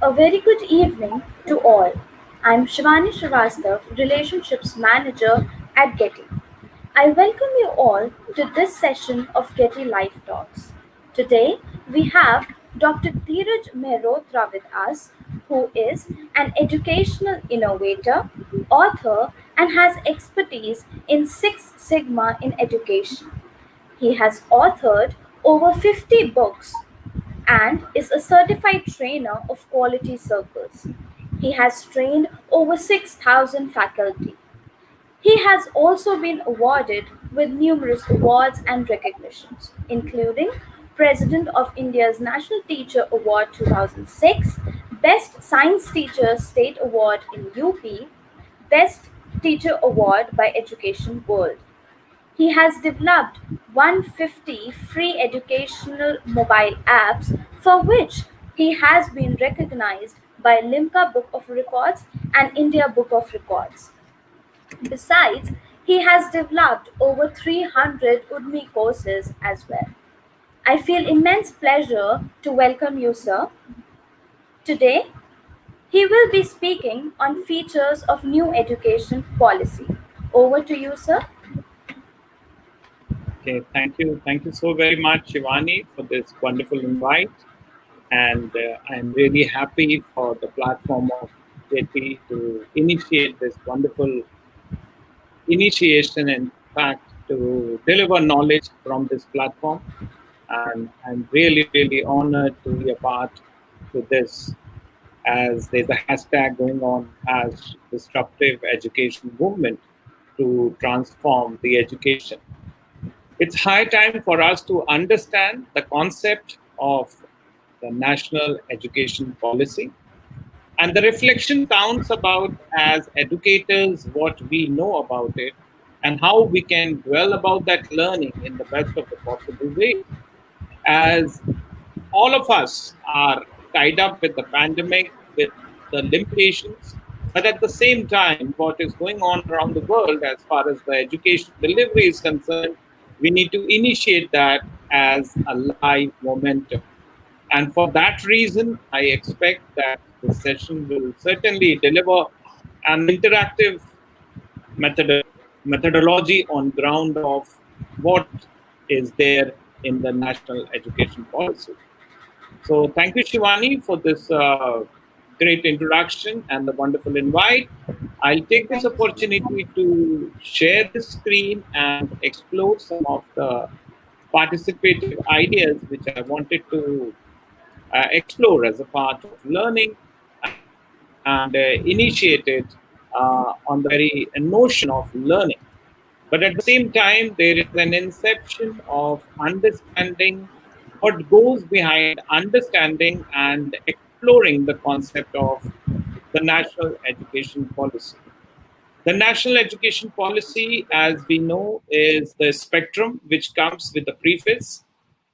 A very good evening to all. I'm Shivani Srivastav, Relationships Manager at GETI. I welcome you all to this session of GETI Live Talks. Today we have Dr. Dheeraj Mehrotra with us, who is an educational innovator, author, and has expertise in Six Sigma in education. He has authored over 50 books and is a certified trainer of quality circles. He has trained over 6,000 faculty. He has also been awarded with numerous awards and recognitions, including President of India's National Teacher Award 2006, Best Science Teacher State Award in UP, Best Teacher Award by Education World. He has developed 150 free educational mobile apps for which he has been recognized by Limca Book of Records and India Book of Records. Besides, he has developed over 300 Udemy courses as well. I feel immense pleasure to welcome you, sir. Today, he will be speaking on features of new education policy. Over to you, sir. Okay, thank you. Thank you so very much, Shivani, for this wonderful invite. And I'm really happy for the platform of GETI to initiate this wonderful initiation, in fact, to deliver knowledge from this platform. And I'm really, really honored to be a part to this, as there's a hashtag going on as Disruptive Education Movement to transform the education. It's high time for us to understand the concept of the national education policy, and the reflection counts about, as educators, what we know about it and how we can dwell about that learning in the best of the possible way. As all of us are tied up with the pandemic, with the limitations, but at the same time, what is going on around the world as far as the education delivery is concerned, we need to initiate that as a live momentum. And for that reason, I expect that this session will certainly deliver an interactive methodology on ground of what is there in the national education policy. So thank you, Shivani, for this great introduction and the wonderful invite. I'll take this opportunity to share the screen and explore some of the participative ideas which I wanted to explore as a part of learning and initiated on the very notion of learning. But at the same time, there is an inception of understanding what goes behind understanding and exploring the concept of the national education policy. The national education policy, as we know, is the spectrum which comes with the preface.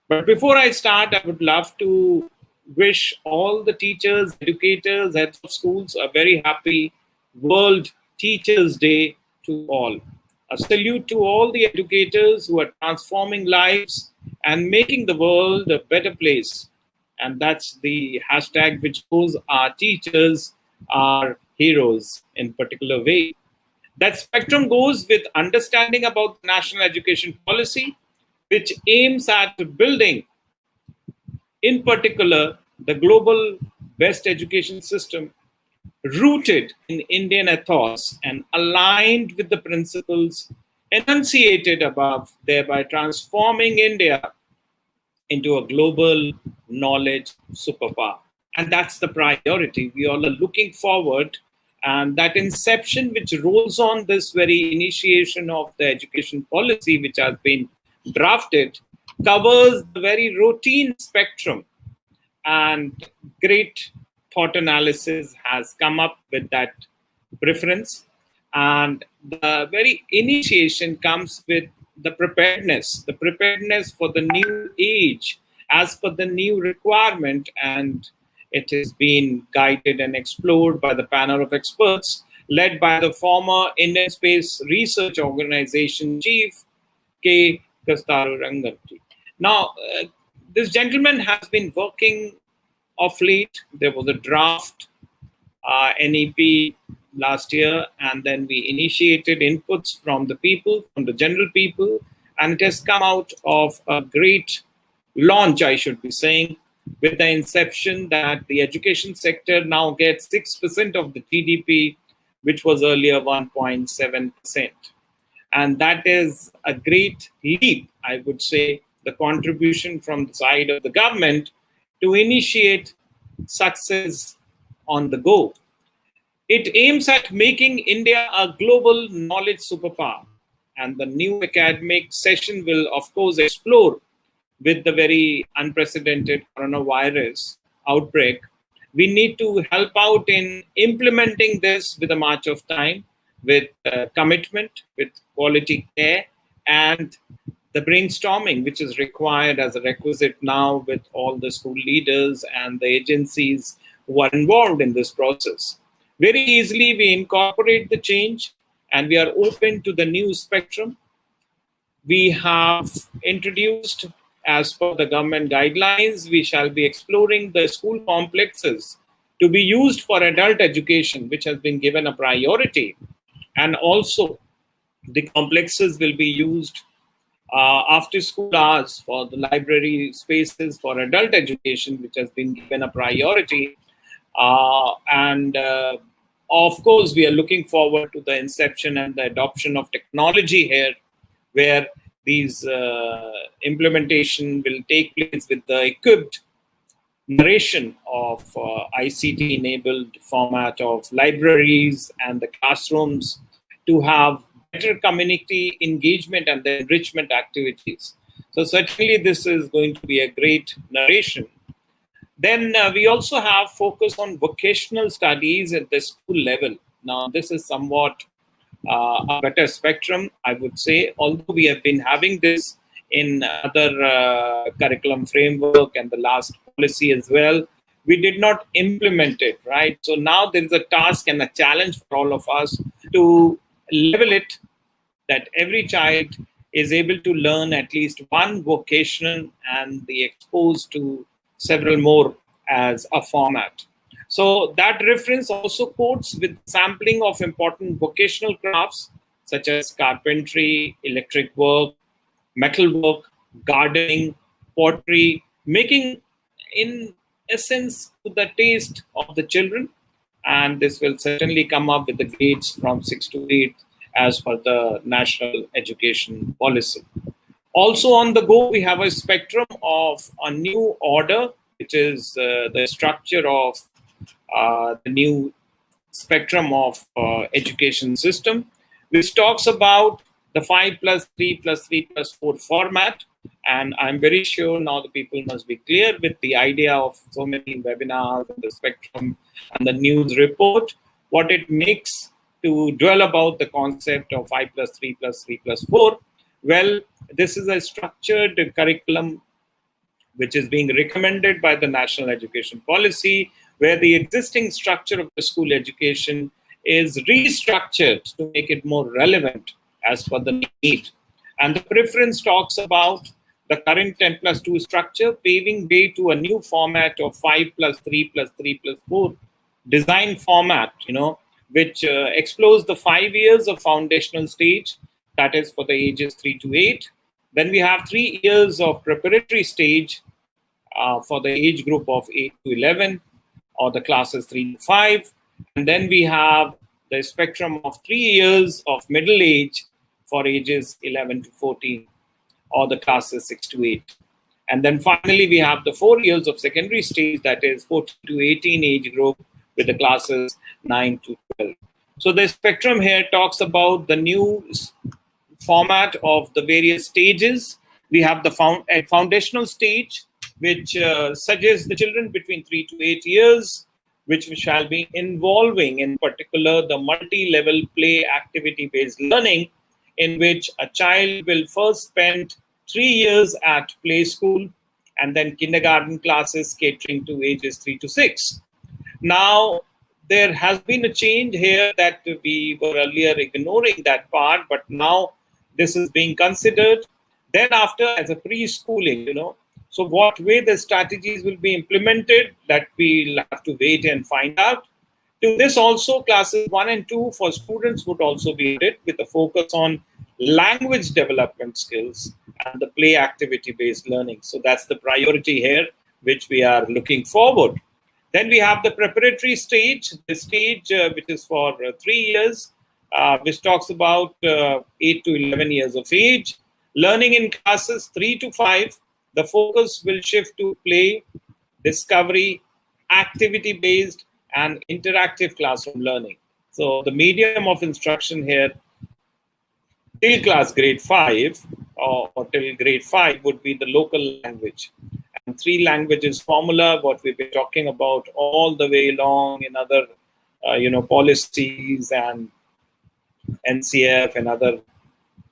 But before I start, I would love to wish all the teachers, educators, heads of schools a very happy World Teachers' Day to all. A salute to all the educators who are transforming lives and making the world a better place. And that's the hashtag which goes, our teachers are heroes in particular way. That spectrum goes with understanding about the national education policy, which aims at building, in particular, the global best education system rooted in Indian ethos and aligned with the principles enunciated above, thereby transforming India into a global knowledge superpower. And that's the priority. We all are looking forward, and that inception which rolls on this very initiation of the education policy which has been drafted covers the very routine spectrum, and great thought analysis has come up with that preference. And the very initiation comes with the preparedness for the new age as per the new requirement. And it has been guided and explored by the panel of experts led by the former Indian Space Research Organization chief, K. Kastaru Ranganti. Now, this gentleman has been working of late. There was a draft NEP last year, and then we initiated inputs from the people, from the general people, and it has come out of a great launch, I should be saying, with the inception that the education sector now gets 6% of the GDP, which was earlier 1.7%. And that is a great leap, I would say, the contribution from the side of the government to initiate success on the go. It aims at making India a global knowledge superpower. And the new academic session will, of course, explore with the very unprecedented coronavirus outbreak. We need to help out in implementing this with a march of time, with commitment, with quality care, and the brainstorming, which is required as a requisite now with all the school leaders and the agencies who are involved in this process. Very easily, we incorporate the change and we are open to the new spectrum. We have introduced, as per the government guidelines, we shall be exploring the school complexes to be used for adult education, which has been given a priority. And also, the complexes will be used after school hours for the library spaces for adult education, which has been given a priority. And of course, we are looking forward to the inception and the adoption of technology here, where these implementation will take place with the equipped narration of ICT enabled format of libraries and the classrooms to have better community engagement and the enrichment activities. So certainly this is going to be a great narration. Then we also have focus on vocational studies at the school level. Now this is somewhat a better spectrum, I would say, although we have been having this in other curriculum framework and the last policy as well, we did not implement it, right? So now there is a task and a challenge for all of us to level it, that every child is able to learn at least one vocation and be exposed to several more as a format. So that reference also quotes with sampling of important vocational crafts such as carpentry, electric work, metalwork, gardening, pottery, making in essence to the taste of the children. And this will certainly come up with the grades from 6 to 8 as per the national education policy. Also on the go, we have a spectrum of a new order, which is the structure of the new spectrum of education system, which talks about the 5 plus 3 plus 3 plus 4 format. And I'm very sure now the people must be clear with the idea of so many webinars and the spectrum and the news report, what it makes to dwell about the concept of 5 plus 3 plus 3 plus 4. Well, this is a structured curriculum which is being recommended by the National Education Policy, where the existing structure of the school education is restructured to make it more relevant as per the need. And the preference talks about the current 10 plus 2 structure, paving way to a new format of 5 plus 3 plus 3 plus 4 design format, which explores the 5 years of foundational stage, that is for the ages 3 to 8. Then we have 3 years of preparatory stage for the age group of 8 to 11, or the classes 3 to 5. And then we have the spectrum of 3 years of middle age for ages 11 to 14, or the classes 6 to 8. And then finally, we have the 4 years of secondary stage, that is 14 to 18 age group with the classes 9 to 12. So the spectrum here talks about the new format of the various stages. We have the foundational stage, which suggests the children between 3 to 8 years, which shall be involving in particular the multi-level play activity-based learning, in which a child will first spend 3 years at play school and then kindergarten classes catering to ages 3 to 6. Now, there has been a change here that we were earlier ignoring that part, but now this is being considered. Then after, as a preschooling, So what way the strategies will be implemented, that we'll have to wait and find out. To this also, classes 1 and 2 for students would also be added with a focus on language development skills and the play activity based learning. So that's the priority here, which we are looking forward. Then we have the preparatory stage, the stage which is for 3 years, which talks about 8 to 11 years of age. Learning in classes 3 to 5, the focus will shift to play, discovery, activity based, and interactive classroom learning. So the medium of instruction here till class grade 5 or till grade 5 would be the local language. And three languages formula, what we've been talking about all the way along in other policies and NCF and other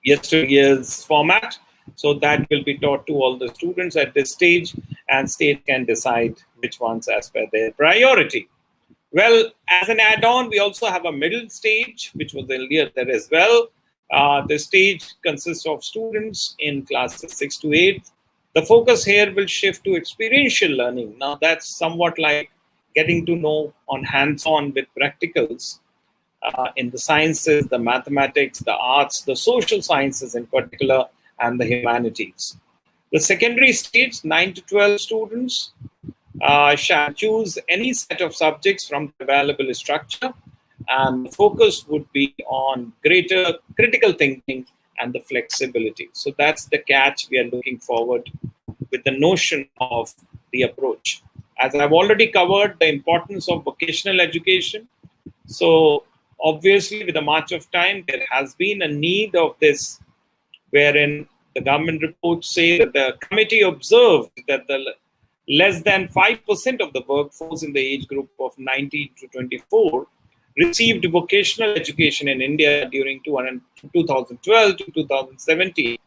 yesteryear's format. So that will be taught to all the students at this stage, and state can decide which ones as per their priority. Well, as an add-on, we also have a middle stage, which was earlier there as well. The stage consists of students in classes 6 to 8. The focus here will shift to experiential learning. Now, that's somewhat like getting to know on hands-on with practicals in the sciences, the mathematics, the arts, the social sciences in particular, and the humanities. The secondary stage, 9 to 12 students, shall choose any set of subjects from the available structure, and the focus would be on greater critical thinking and the flexibility. So that's the catch we are looking forward with the notion of the approach. As I've already covered the importance of vocational education, so obviously with the march of time, there has been a need of this, wherein the government reports say that the committee observed that the less than 5% of the workforce in the age group of 19 to 24 received vocational education in India during 2012 to 2017.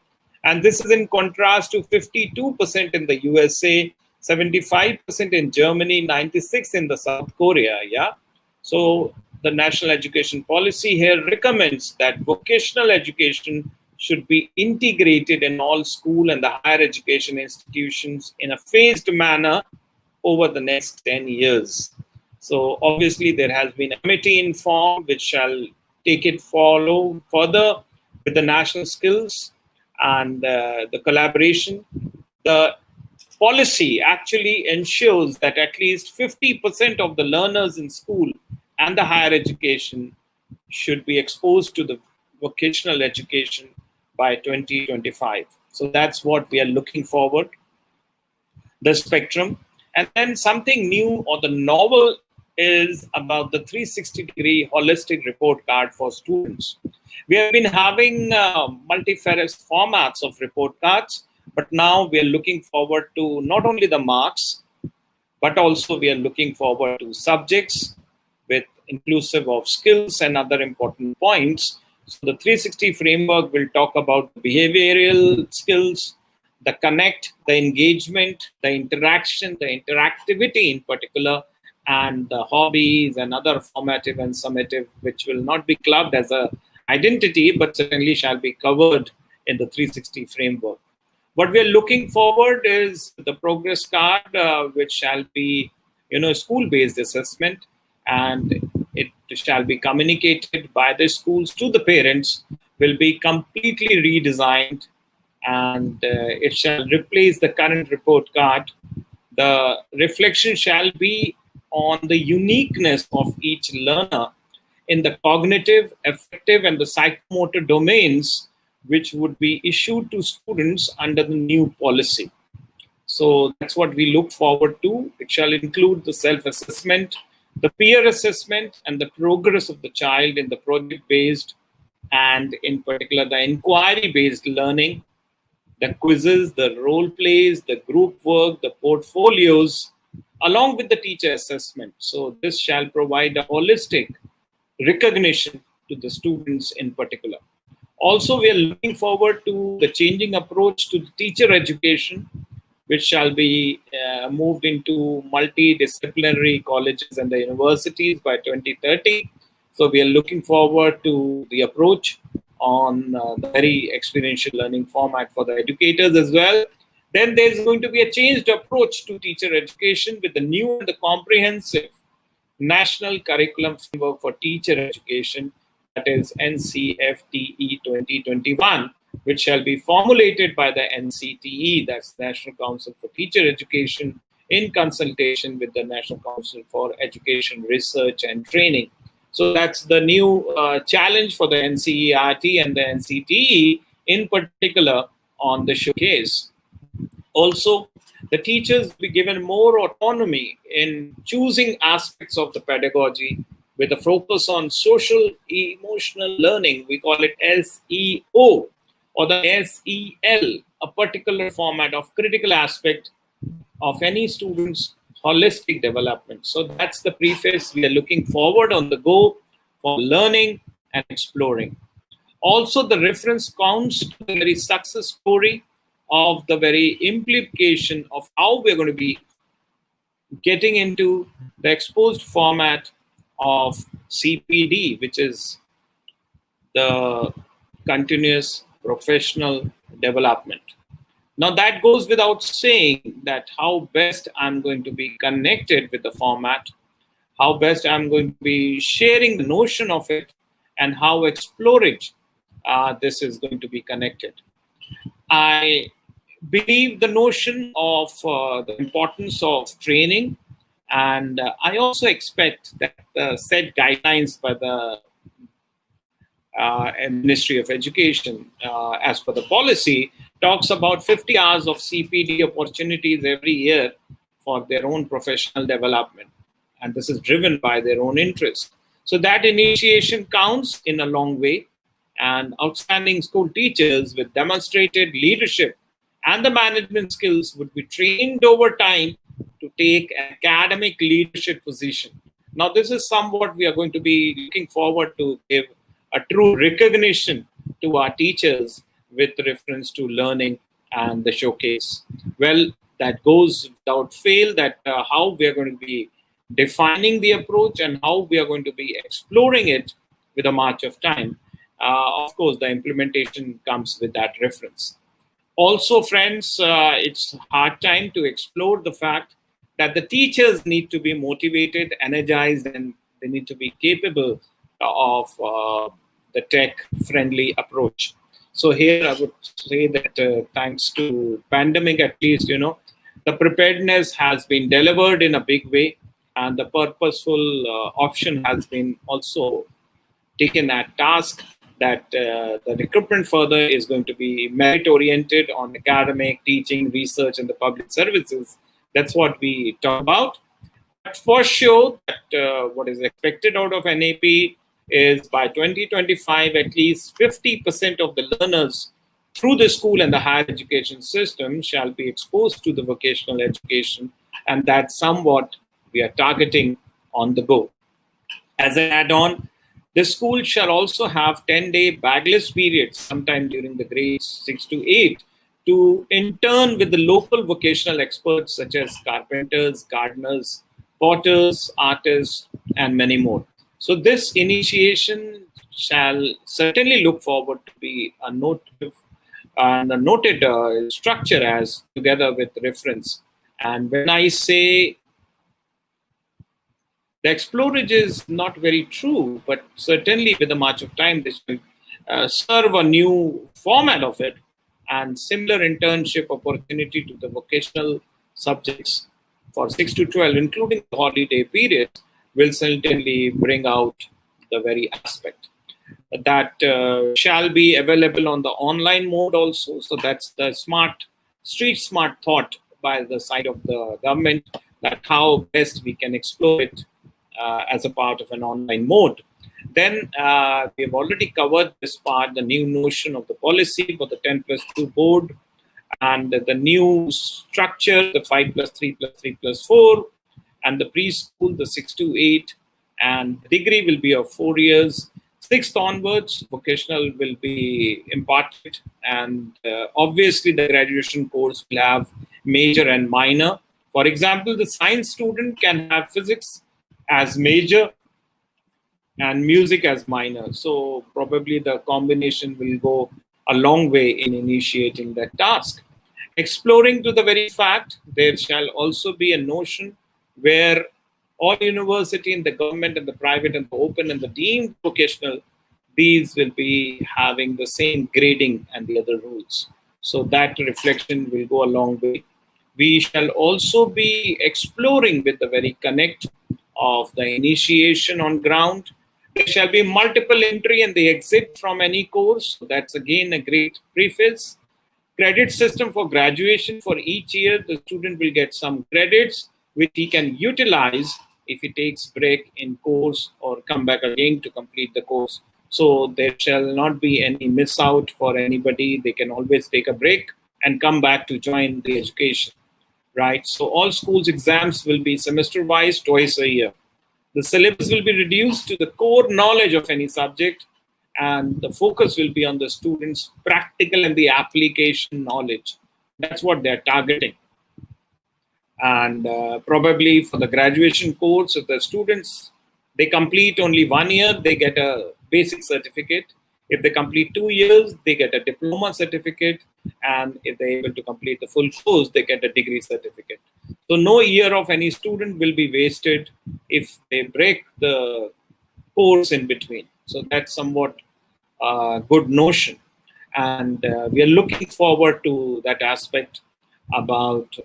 And this is in contrast to 52% in the USA, 75% in Germany, 96% in the South Korea. Yeah. So the national education policy here recommends that vocational education should be integrated in all school and the higher education institutions in a phased manner over the next 10 years. So obviously there has been a committee in form which shall take it follow further with the national skills and the collaboration. The policy actually ensures that at least 50% of the learners in school and the higher education should be exposed to the vocational education by 2025. So that's what we are looking forward, the spectrum. And then something new or the novel is about the 360-degree holistic report card for students. We have been having multifarious formats of report cards, but now we are looking forward to not only the marks, but also we are looking forward to subjects with inclusive of skills and other important points. So the 360 framework will talk about behavioral skills, the connect, the engagement, the interaction, the interactivity in particular, and the hobbies and other formative and summative, which will not be clubbed as a identity, but certainly shall be covered in the 360 framework. What we are looking forward is the progress card, which shall be, school-based assessment, and it shall be communicated by the schools to the parents, will be completely redesigned, and it shall replace the current report card. The reflection shall be on the uniqueness of each learner in the cognitive, affective, and the psychomotor domains, which would be issued to students under the new policy. So that's what we look forward to. It shall include the self-assessment, the peer assessment, and the progress of the child in the project-based and in particular the inquiry-based learning, the quizzes, the role plays, the group work, the portfolios, along with the teacher assessment. So this shall provide a holistic recognition to the students in particular. Also, we are looking forward to the changing approach to the teacher education, which shall be moved into multidisciplinary colleges and the universities by 2030. So we are looking forward to the approach on the very experiential learning format for the educators as well. Then there's going to be a changed approach to teacher education with the new and the comprehensive National Curriculum Framework for Teacher Education, that is NCFTE 2021, which shall be formulated by the NCTE, that's National Council for Teacher Education, in consultation with the National Council for Education Research and Training. So that's the new challenge for the NCERT and the NCTE in particular on the showcase. Also, the teachers will be given more autonomy in choosing aspects of the pedagogy with a focus on social emotional learning. We call it SEO or the SEL, a particular format of critical aspect of any student's holistic development. So that's the preface. We are looking forward on the go for learning and exploring. Also, the reference counts to the very success story of the very implication of how we're going to be getting into the exposed format of CPD, which is the continuous professional development. Now, that goes without saying that how best I'm going to be connected with the format, how best I'm going to be sharing the notion of it, and how exploratory this is going to be connected. I believe the notion of the importance of training, and I also expect that the set guidelines by the Ministry of Education, as per the policy, talks about 50 hours of CPD opportunities every year for their own professional development. And this is driven by their own interest. So that initiation counts in a long way. And outstanding school teachers with demonstrated leadership and the management skills would be trained over time to take an academic leadership position. Now, this is somewhat we are going to be looking forward to give a true recognition to our teachers with reference to learning and the showcase. Well, that goes without fail that how we are going to be defining the approach and how we are going to be exploring it with a march of time. Of course, the implementation comes with that reference. Also, friends, it's hard time to explore the fact that the teachers need to be motivated, energized, and they need to be capable of the tech-friendly approach. So here I would say that thanks to pandemic, at least, the preparedness has been delivered in a big way, and the purposeful option has been also taken at task that the recruitment further is going to be merit oriented on academic, teaching, research, and the public services. That's what we talk about. But for sure, that what is expected out of NAP is by 2025, at least 50% of the learners through the school and the higher education system shall be exposed to the vocational education, and that's somewhat we are targeting on the go. As an add-on, the school shall also have 10-day bagless periods sometime during the grades 6 to 8 to intern with the local vocational experts such as carpenters, gardeners, potters, artists, and many more. So this initiation shall certainly look forward to be a noted structure as together with reference. And when I say the explorage is not very true, but certainly with the march of time, this will serve a new format of it and similar internship opportunity to the vocational subjects for 6 to 12, including the holiday period, will certainly bring out the very aspect. That shall be available on the online mode also. So that's the street smart thought by the side of the government that how best we can explore it as a part of an online mode. Then we have already covered this part, the new notion of the policy for the 10 plus 2 board and the new structure, the 5 plus 3 plus 3 plus 4, and the preschool, the 6 to 8, and the degree will be of 4 years. Sixth onwards, vocational will be imparted, and obviously the graduation course will have major and minor. For example, the science student can have physics as major and music as minor. So probably the combination will go a long way in initiating that task. Exploring to the very fact, there shall also be a notion where all university in the government and the private and the open and the deemed vocational, these will be having the same grading and the other rules. So that reflection will go a long way. We shall also be exploring with the very connect of the initiation on ground. There shall be multiple entry and the exit from any course. So that's again a great preface. Credit system for graduation. For each year the student will get some credits which he can utilize if he takes break in course or come back again to complete the course. So there shall not be any miss out for anybody. They can always take a break and come back to join the education, right? So all schools exams will be semester wise, twice a year. The syllabus will be reduced to the core knowledge of any subject, and the focus will be on the students' practical and the application knowledge. That's what they're targeting. And probably for the graduation course, if the students, they complete only 1 year, they get a basic certificate. If they complete 2 years, they get a diploma certificate. And if they're able to complete the full course, they get a degree certificate. So no year of any student will be wasted if they break the course in between. So that's somewhat good notion. And we are looking forward to that aspect about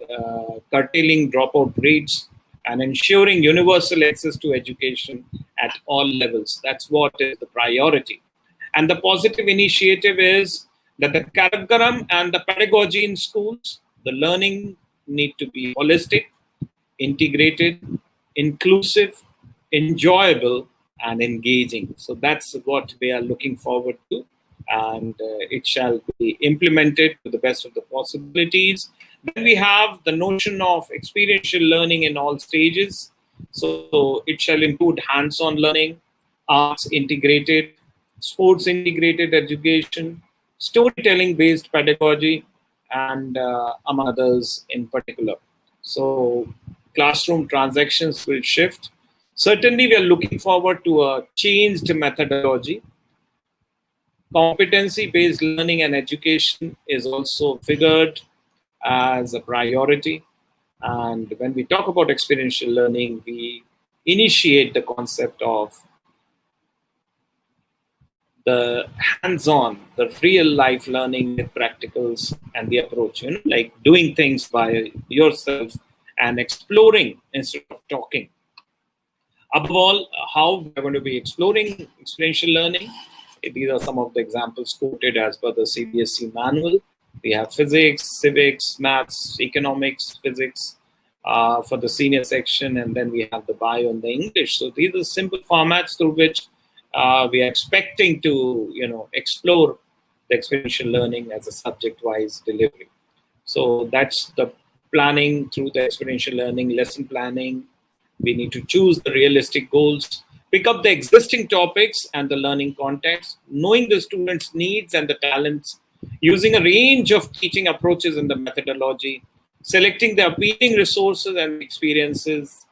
curtailing dropout rates and ensuring universal access to education at all levels. That's what is the priority. And the positive initiative is that the curriculum and the pedagogy in schools, the learning need to be holistic, integrated, inclusive, enjoyable, and engaging. So that's what we are looking forward to. And it shall be implemented to the best of the possibilities. Then we have the notion of experiential learning in all stages. So it shall include hands-on learning, arts integrated, sports integrated education, storytelling-based pedagogy, and among others in particular. So classroom transactions will shift. Certainly, we are looking forward to a changed methodology. Competency-based learning and education is also figured as a priority. And when we talk about experiential learning, we initiate the concept of the hands-on, the real life learning with practicals and the approach, like doing things by yourself and exploring instead of talking. Above all, how we're going to be exploring experiential learning. These are some of the examples quoted as per the CBSE manual. We have physics, civics, maths, economics, physics for the senior section, and then we have the bio and the English. So these are simple formats through which we are expecting to, explore the experiential learning as a subject-wise delivery. So that's the planning through the experiential learning, lesson planning. We need to choose the realistic goals, pick up the existing topics and the learning context, knowing the students' needs and the talents, using a range of teaching approaches in the methodology, selecting the appealing resources and experiences,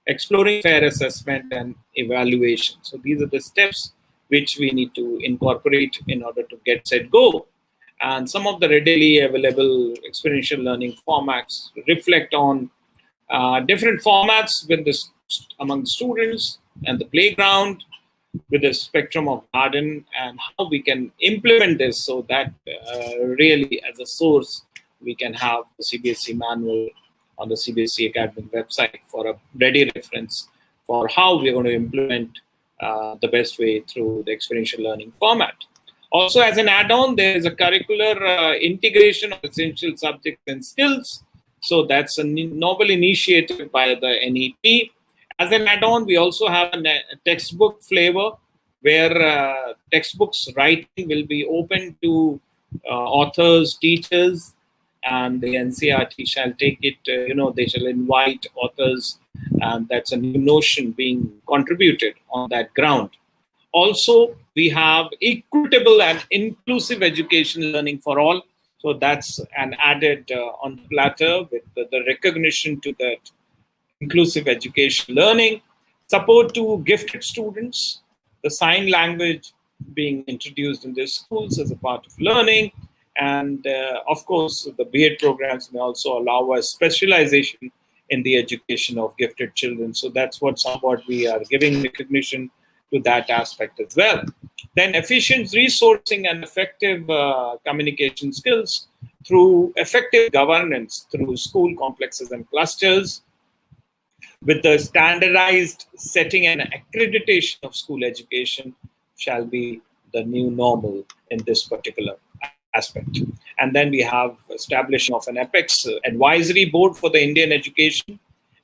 exploring fair assessment and evaluation. So these are the steps which we need to incorporate in order to get set go. And some of the readily available experiential learning formats reflect on different formats with this among the students and the playground, with the spectrum of garden, and how we can implement this so that really as a source we can have the CBSE manual on the CBSE academic website for a ready reference for how we're going to implement the best way through the experiential learning format. Also, as an add-on, there is a curricular integration of essential subjects and skills. So that's a novel initiative by the NEP. As an add-on, we also have a textbook flavor where textbooks writing will be open to authors, teachers, and the NCRT shall take it, they shall invite authors, and that's a new notion being contributed on that ground. Also, we have equitable and inclusive education learning for all. So that's an added on the platter with the recognition to that inclusive education learning, support to gifted students, the sign language being introduced in their schools as a part of learning, And of course, the B.Ed programs may also allow us specialization in the education of gifted children. So that's what somewhat we are giving recognition to that aspect as well. Then efficient resourcing and effective communication skills through effective governance through school complexes and clusters, with the standardized setting and accreditation of school education shall be the new normal in this particular aspect. And then we have establishing of an apex advisory board for the Indian education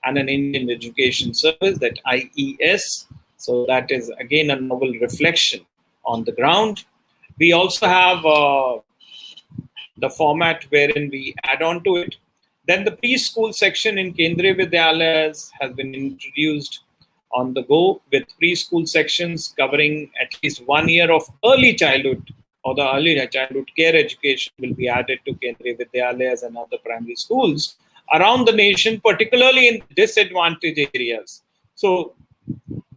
and an Indian education service, that IES. So that is again a novel reflection on the ground. We also have the format wherein we add on to it. Then the preschool section in Kendriya Vidyalayas has been introduced on the go, with preschool sections covering at least 1 year of early childhood, or the early childhood care education will be added to Kendriya Vidyalayas and other primary schools around the nation, particularly in disadvantaged areas. So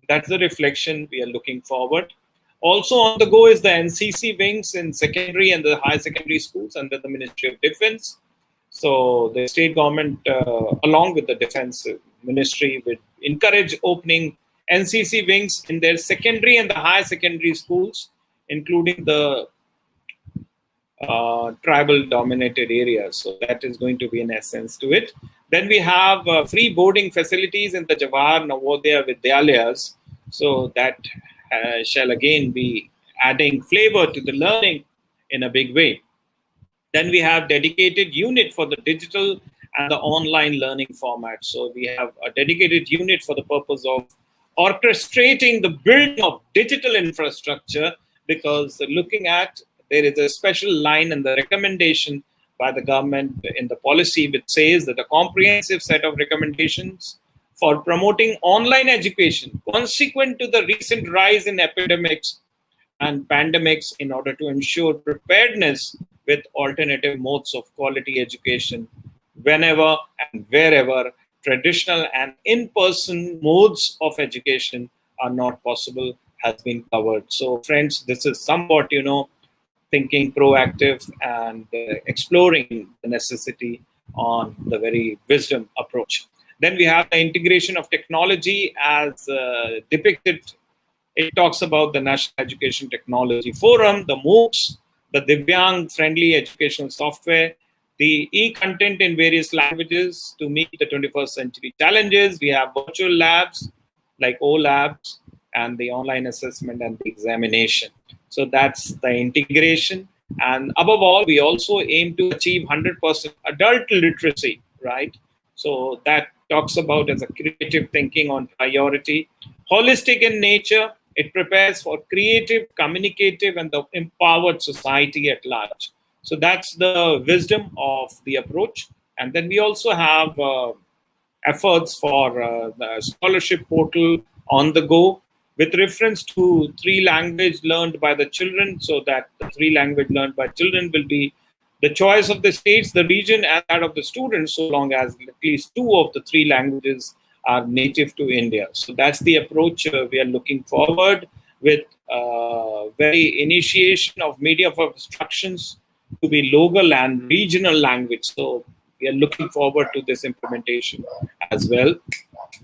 that's the reflection we are looking forward. Also on the go is the NCC wings in secondary and the higher secondary schools under the Ministry of Defense. So the state government, along with the Defense Ministry, will encourage opening NCC wings in their secondary and the higher secondary schools, including the tribal dominated areas. So that is going to be an essence to it. Then we have free boarding facilities in the Jawahar Navodaya Vidyalayas. So that shall again be adding flavor to the learning in a big way. Then we have dedicated unit for the digital and the online learning format. So we have a dedicated unit for the purpose of orchestrating the building of digital infrastructure, because looking at, there is a special line in the recommendation by the government in the policy which says that a comprehensive set of recommendations for promoting online education consequent to the recent rise in epidemics and pandemics, in order to ensure preparedness with alternative modes of quality education whenever and wherever traditional and in-person modes of education are not possible, has been covered. So friends, this is somewhat, thinking proactive and exploring the necessity on the very wisdom approach. Then we have the integration of technology as depicted. It talks about the National Education Technology Forum, the MOOCs, the Divyang friendly educational software, the e-content in various languages to meet the 21st century challenges. We have virtual labs like O labs, and the online assessment and the examination. So that's the integration. And above all, we also aim to achieve 100% adult literacy, right? So that talks about as a creative thinking on priority, holistic in nature. It prepares for creative, communicative, and the empowered society at large. So that's the wisdom of the approach. And then we also have efforts for the scholarship portal on the go, with reference to three language learned by the children, so that the three language learned by children will be the choice of the states, the region, and that of the students, so long as at least two of the three languages are native to India. So that's the approach we are looking forward, with very initiation of medium of instructions to be local and regional language. So we are looking forward to this implementation as well.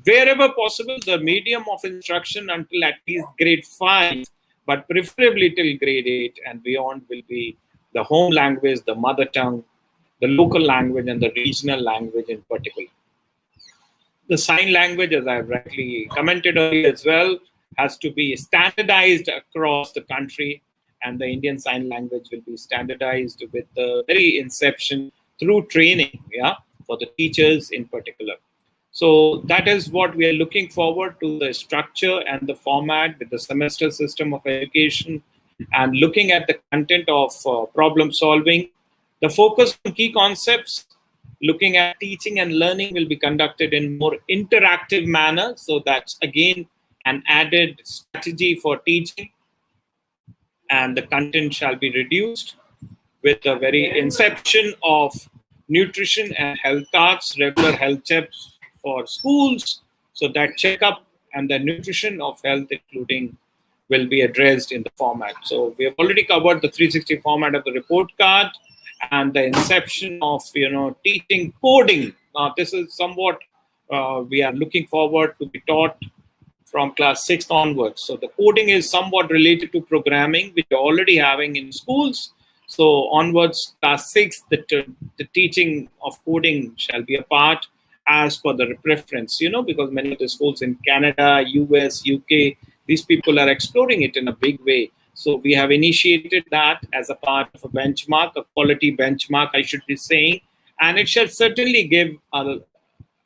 Wherever possible, the medium of instruction until at least grade 5, but preferably till grade 8 and beyond, will be the home language, the mother tongue, the local language, and the regional language in particular. The sign language, as I've rightly commented earlier as well, has to be standardized across the country, and the Indian Sign Language will be standardized with the very inception through training, yeah, for the teachers in particular. So that is what we are looking forward to, the structure and the format with the semester system of education, and looking at the content of problem solving. The focus on key concepts, looking at teaching and learning, will be conducted in more interactive manner. So that's again an added strategy for teaching, and the content shall be reduced with the very inception of nutrition and health cards, regular health checks for schools. So that checkup and the nutrition of health, including, will be addressed in the format. So we have already covered the 360 format of the report card. and the inception of teaching coding. Now this is somewhat we are looking forward to be taught from class 6th onwards. So the coding is somewhat related to programming, which you're already having in schools. So onwards, class 6, the teaching of coding shall be a part as per the preference, because many of the schools in Canada, US, UK, these people are exploring it in a big way. So we have initiated that as a part of a benchmark, a quality benchmark, I should be saying, and it shall certainly give a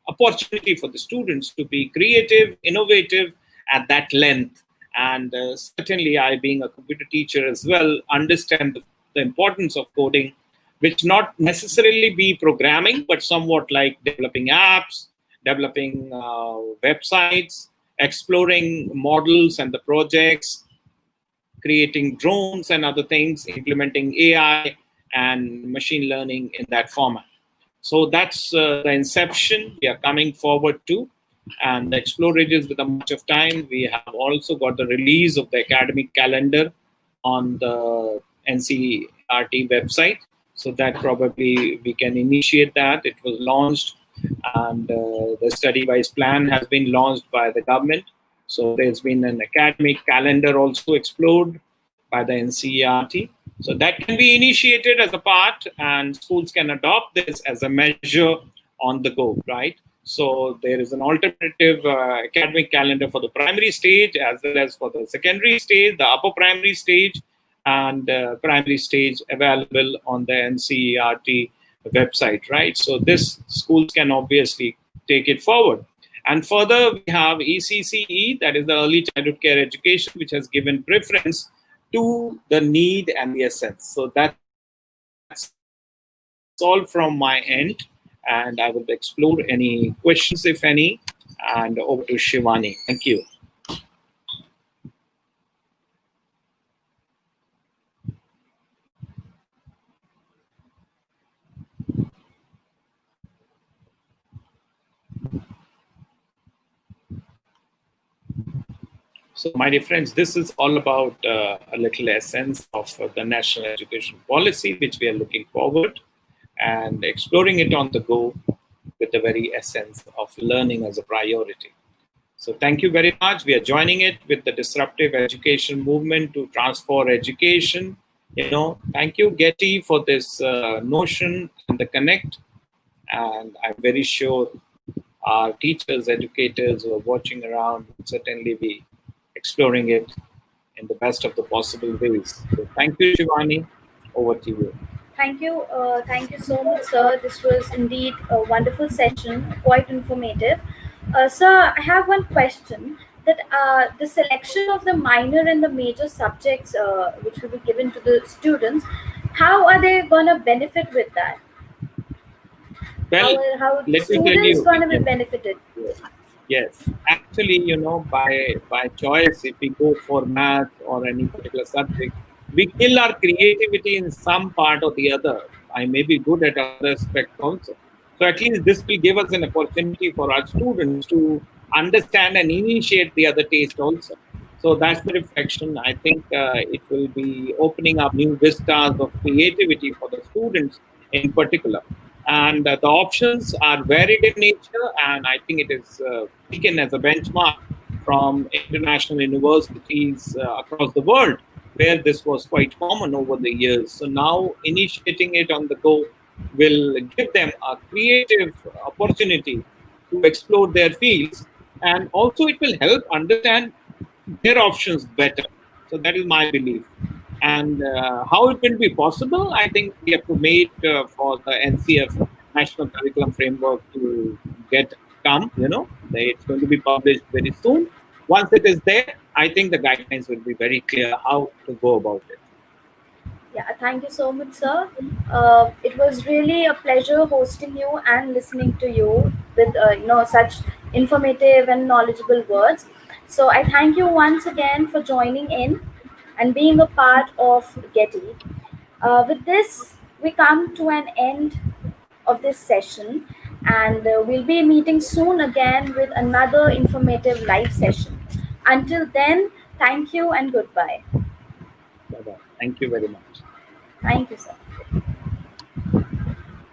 opportunity for the students to be creative, innovative at that length. And certainly, I, being a computer teacher as well, understand the importance of coding, which not necessarily be programming, but somewhat like developing apps, developing websites, exploring models and the projects, creating drones and other things, implementing AI and machine learning in that format. So that's the inception we are coming forward to. And the explorages with a much of time. We have also got the release of the academic calendar on the NCERT website. So that probably we can initiate that. It was launched, and the study-wise plan has been launched by the government. So there's been an academic calendar also explored by the NCERT. So that can be initiated as a part, and schools can adopt this as a measure on the go, right? So there is an alternative academic calendar for the primary stage as well as for the secondary stage, the upper primary stage, and primary stage available on the NCERT website, right? So this schools can obviously take it forward. And further, we have ECCE, that is the Early Childhood Care Education, which has given preference to the need and the essence. So that's all from my end, and I will explore any questions, if any, and over to Shivani. Thank you. So, my dear friends, this is all about a little essence of the national education policy, which we are looking forward and exploring it on the go with the very essence of learning as a priority. So thank you very much. We are joining it with the disruptive education movement to transform education. Thank you, Getty, for this notion and the connect. And I'm very sure our teachers, educators who are watching around will certainly be exploring it in the best of the possible ways. So thank you, Shivani. Over to you. Thank you so much, sir. This was indeed a wonderful session, quite informative. Sir, I have one question. That the selection of the minor and the major subjects, which will be given to the students, how are they gonna benefit with that? Well, How let me tell students you. gonna be benefited? Yes, actually, by choice, if we go for math or any particular subject, we kill our creativity in some part or the other. I may be good at other aspects also. So at least this will give us an opportunity for our students to understand and initiate the other taste also. So that's the reflection. I think it will be opening up new vistas of creativity for the students in particular. And the options are varied in nature, and I think it is taken as a benchmark from international universities across the world, where this was quite common over the years. So now initiating it on the go will give them a creative opportunity to explore their fields, and also it will help understand their options better. So that is my belief. And how it will be possible, I think we have to wait for the NCF National Curriculum Framework to get come. It's going to be published very soon. Once it is there, I think the guidelines will be very clear how to go about it. Yeah, thank you so much, sir. It was really a pleasure hosting you and listening to you with such informative and knowledgeable words. So I thank you once again for joining in and being a part of Getty. With this, we come to an end of this session, and we'll be meeting soon again with another informative live session. Until then, thank you and goodbye. Bye bye. Thank you very much. Thank you, sir.